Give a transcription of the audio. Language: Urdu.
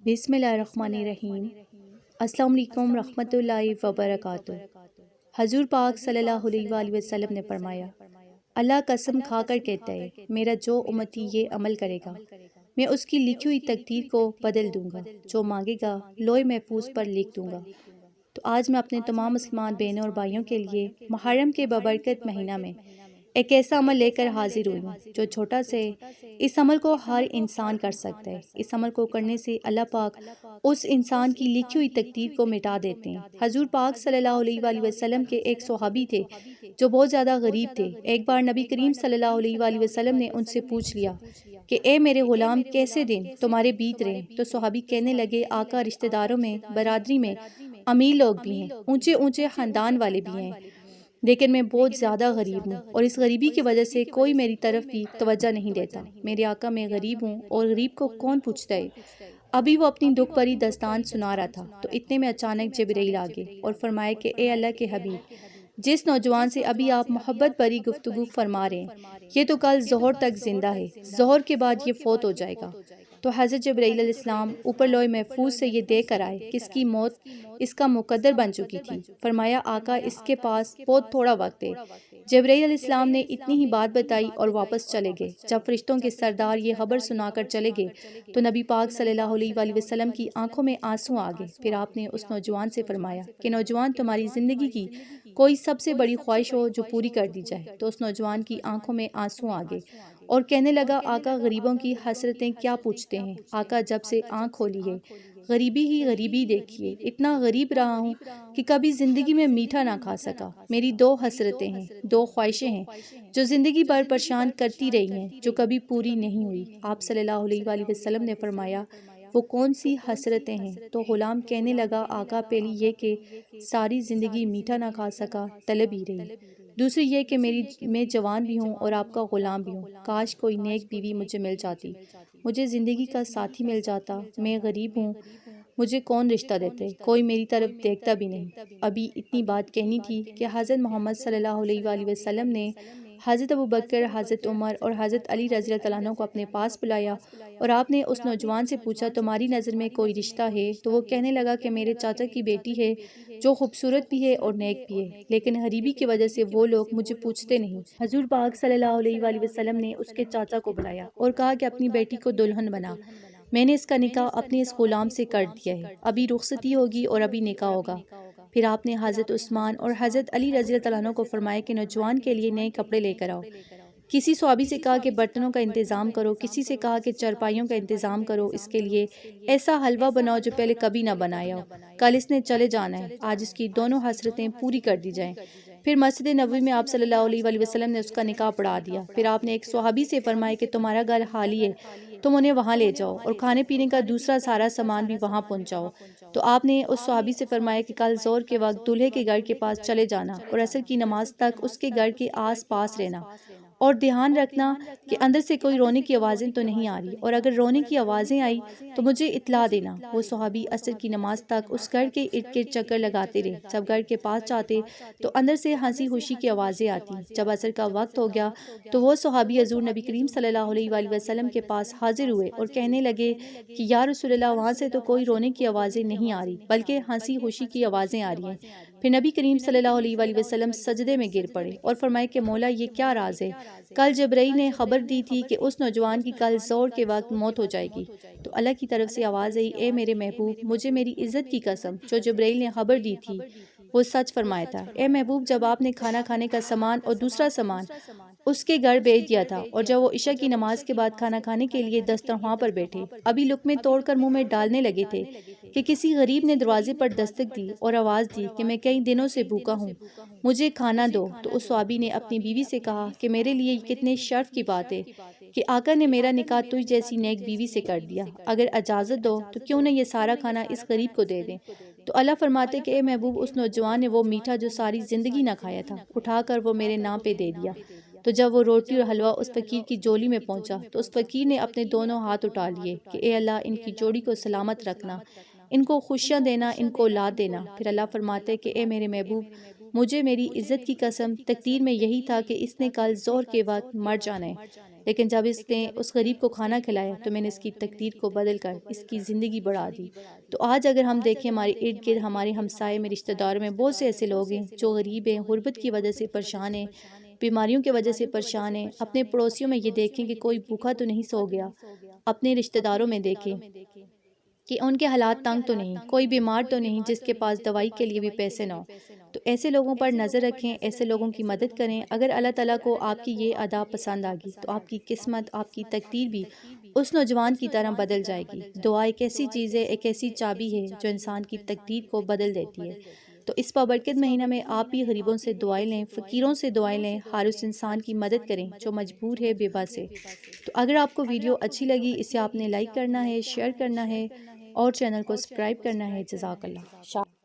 بسم اللہ الرحمن الرحیم۔ السلام علیکم رحمۃ اللہ وبرکاتہ۔ حضور پاک صلی اللہ علیہ وآلہ وسلم نے فرمایا، اللہ قسم کھا کر کہتا ہے، میرا جو امتی یہ عمل کرے گا میں اس کی لکھی ہوئی تقدیر کو بدل دوں گا، جو مانگے گا لوح محفوظ پر لکھ دوں گا۔ تو آج میں اپنے تمام مسلمان بہنوں اور بھائیوں کے لیے محرم کے بابرکت مہینہ میں ایک ایسا عمل لے کر حاضر ہوئی ہوں جو چھوٹا سے اس عمل کو ہر انسان کر سکتا ہے۔ اس عمل کو کرنے سے اللہ پاک اس انسان کی لکھی ہوئی تقدیر کو مٹا دیتے ہیں۔ حضور پاک صلی اللہ علیہ وآلہ وسلم کے ایک صحابی تھے جو بہت زیادہ غریب تھے۔ ایک بار نبی کریم صلی اللہ علیہ وآلہ وسلم نے ان سے پوچھ لیا کہ اے میرے غلام، کیسے دن تمہارے بیت رہے؟ تو صحابی کہنے لگے، آقا، رشتہ داروں میں، برادری میں امیر لوگ بھی ہیں، اونچے اونچے خاندان والے بھی ہیں، لیکن میں بہت زیادہ غریب ہوں اور اس غریبی کی وجہ سے کوئی میری طرف بھی توجہ نہیں دیتا۔ میرے آقا، میں غریب ہوں اور غریب کو کون پوچھتا ہے؟ ابھی وہ اپنی دکھ بھری داستان سنا رہا تھا تو اتنے میں اچانک جبرائیل آگے اور فرمایا کہ اے اللہ کے حبیب، جس نوجوان سے ابھی آپ محبت بھری گفتگو فرما رہے ہیں یہ تو کل ظہر تک زندہ ہے، ظہر کے بعد یہ فوت ہو جائے گا۔ تو حضرت جبرائیل علیہ السلام اوپر لوح محفوظ سے یہ دیکھ کر آئے کہ اس کی موت اس کا مقدر بن چکی تھی۔ فرمایا، آقا، اس کے پاس بہت تھوڑا وقت ہے۔ جبرائیل علیہ السلام نے اتنی ہی بات بتائی اور واپس چلے گئے۔ جب فرشتوں کے سردار یہ خبر سنا کر چلے گئے تو نبی پاک صلی اللہ علیہ وآلہ وسلم کی آنکھوں میں آنسو آ گئے۔ پھر آپ نے اس نوجوان سے فرمایا کہ نوجوان، تمہاری زندگی کی کوئی سب سے بڑی خواہش ہو جو پوری کر دی جائے۔ تو اس نوجوان کی آنکھوں میں آنسو آ گئے اور کہنے لگا، آقا، غریبوں کی حسرتیں کیا پوچھتے ہیں؟ آقا، جب سے آنکھ کھولی ہے غریبی ہی غریبی دیکھی ہے۔ اتنا غریب رہا ہوں کہ کبھی زندگی میں میٹھا نہ کھا سکا۔ میری دو حسرتیں ہیں، دو خواہشیں ہیں جو زندگی بھر پریشان کرتی رہی ہیں، جو کبھی پوری نہیں ہوئی۔ آپ صلی اللہ علیہ وآلہ وسلم نے فرمایا، وہ کون سی حسرتیں ہیں؟ تو غلام کہنے لگا، آقا، پہلی یہ کہ ساری زندگی میٹھا نہ کھا سکا، طلب ہی رہی۔ دوسری یہ کہ میں جوان بھی ہوں اور آپ کا غلام بھی ہوں، کاش کوئی نیک بیوی مجھے مل جاتی، مجھے زندگی کا ساتھی مل جاتا۔ میں غریب ہوں، مجھے کون رشتہ دیتے؟ کوئی میری طرف دیکھتا بھی نہیں۔ ابھی اتنی بات کہنی تھی کہ حضرت محمد صلی اللہ علیہ وآلہ وسلم نے حضرت ابوبکر، حضرت عمر اور حضرت علی رضی اللہ عنہ کو اپنے پاس بلایا اور آپ نے اس نوجوان سے پوچھا، تمہاری نظر میں کوئی رشتہ ہے؟ تو وہ کہنے لگا کہ میرے چاچا کی بیٹی ہے جو خوبصورت بھی ہے اور نیک بھی ہے، لیکن غریبی کی وجہ سے وہ لوگ مجھے پوچھتے نہیں۔ حضور پاک صلی اللہ علیہ وآلہ وسلم نے اس کے چاچا کو بلایا اور کہا کہ اپنی بیٹی کو دلہن بنا، میں نے اس کا نکاح اپنے اس غلام سے کر دیا ہے، ابھی رخصتی ہوگی اور ابھی نکاح ہوگا۔ پھر آپ نے حضرت عثمان اور حضرت علی رضی اللہ عنہ کو فرمایا کہ نوجوان کے لیے نئے کپڑے لے کر آؤ۔ کسی صحابی سے کہا کہ برتنوں کا انتظام کرو، کسی سے کہا کہ چرپائیوں کا انتظام کرو، اس کے لیے ایسا حلوہ بناؤ جو پہلے کبھی نہ بنایا ہو، کل اس نے چلے جانا ہے، آج اس کی دونوں حسرتیں پوری کر دی جائیں۔ پھر مسجد نبوی میں آپ صلی اللہ علیہ وآلہ وسلم نے اس کا نکاح پڑھا دیا۔ پھر آپ نے ایک صحابی سے فرمایا کہ تمہارا گھر خالی ہے، تم انہیں وہاں لے جاؤ اور کھانے پینے کا دوسرا سارا سامان بھی وہاں پہنچاؤ۔ تو آپ نے اس صحابی سے فرمایا کہ کل ظہر کے وقت دولہے کے گھر کے پاس چلے جانا اور عصر کی نماز تک اس کے گھر کے آس پاس رہنا، اور دھیان رکھنا کہ اندر سے کوئی رونے کی آوازیں تو نہیں آ رہی، اور اگر رونے کی آوازیں آئی تو مجھے اطلاع دینا۔ وہ صحابی عصر کی نماز تک اس گھر کے ارد گرد چکر لگاتے رہے۔ جب گھر کے پاس جاتے تو اندر سے ہنسی خوشی کی آوازیں آتی۔ جب عصر کا وقت ہو گیا تو وہ صحابی حضور نبی کریم صلی اللہ علیہ وآلہ وسلم کے پاس حاضر ہوئے اور کہنے لگے کہ یا رسول اللہ، وہاں سے تو کوئی رونے کی آوازیں نہیں آ رہی بلکہ ہنسی خوشی کی آوازیں آ رہی ہیں۔ پھر نبی کریم صلی اللہ علیہ وآلہ وسلم سجدے میں گر پڑے اور فرمائے کہ مولا، یہ کیا راز ہے؟ کل جبرائیل نے خبر دی تھی کہ اس نوجوان کی کل ظہر کے وقت موت ہو جائے گی۔ تو اللہ کی طرف سے آواز آئی، اے میرے محبوب، مجھے میری عزت کی قسم، جو جبرائیل نے خبر دی تھی وہ سچ فرمایا تھا۔ اے محبوب، جب آپ نے کھانا کھانے کا سامان اور دوسرا سامان اس کے گھر بھیج دیا تھا اور جب وہ عشاء کی نماز کے بعد کھانا کھانے کے لیے دسترخواں پر بیٹھے، ابھی لقمے توڑ کر منہ میں ڈالنے لگے تھے کہ کسی غریب نے دروازے پر دستک دی اور آواز دی کہ میں کئی دنوں سے بھوکا ہوں، مجھے کھانا دو۔ تو اس صحابی نے اپنی بیوی سے کہا کہ میرے لیے کتنے شرف کی بات ہے کہ آقا نے میرا نکاح تجھ جیسی نیک بیوی سے کر دیا، اگر اجازت دو تو کیوں نہ یہ سارا کھانا اس غریب کو دے دیں۔ تو اللہ فرماتے کہ اے محبوب، اس نوجوان نے وہ میٹھا جو ساری زندگی نہ کھایا تھا اٹھا کر وہ میرے نام پہ دے دیا۔ تو جب وہ روٹی اور حلوہ اس فقیر کی جولی میں پہنچا تو اس فقیر نے اپنے دونوں ہاتھ اٹھا لیے کہ اے اللہ، ان کی جوڑی کو سلامت رکھنا، ان کو خوشیاں دینا، ان کو اولاد دینا۔ پھر اللہ فرماتے کہ اے میرے محبوب، مجھے میری عزت کی قسم، تقدیر میں یہی تھا کہ اس نے کل ظہر کے وقت مر جانا ہے، لیکن جب اس نے اس غریب کو کھانا کھلایا تو میں نے اس کی تقدیر کو بدل کر اس کی زندگی بڑھا دی۔ تو آج اگر ہم دیکھیں ہمارے ارد گرد ہمارے ہمسائے میں رشتہ داروں میں بہت سے ایسے لوگ ہیں جو غریب ہیں، غربت کی وجہ سے پریشان ہیں، بیماریوں کی وجہ سے پریشان ہیں۔ اپنے پڑوسیوں میں یہ دیکھیں کہ کوئی بھوکا تو نہیں سو گیا، اپنے رشتہ داروں میں دیکھیں کہ ان کے حالات تنگ تو نہیں، کوئی بیمار تو نہیں جس کے پاس دوائی کے لیے بھی پیسے نہ ہو۔ تو ایسے لوگوں پر نظر رکھیں، ایسے لوگوں کی مدد کریں۔ اگر اللہ تعالیٰ کو آپ کی یہ ادا پسند آ گئی تو آپ کی قسمت، آپ کی تقدیر بھی اس نوجوان کی طرح بدل جائے گی۔ دعا ایک ایسی چیز ہے، ایک ایسی چابی ہے جو انسان کی تقدیر کو بدل دیتی ہے۔ تو اس بابرکت مہینہ میں آپ بھی غریبوں سے دعائیں لیں، فقیروں سے دعائیں لیں، ہر اس انسان کی مدد کریں جو مجبور ہے، بے بس ہے۔ تو اگر آپ کو ویڈیو اچھی لگی، اسے آپ نے لائک کرنا ہے، شیئر کرنا ہے اور چینل کو سبسکرائب کرنا ہے۔ جزاک اللہ۔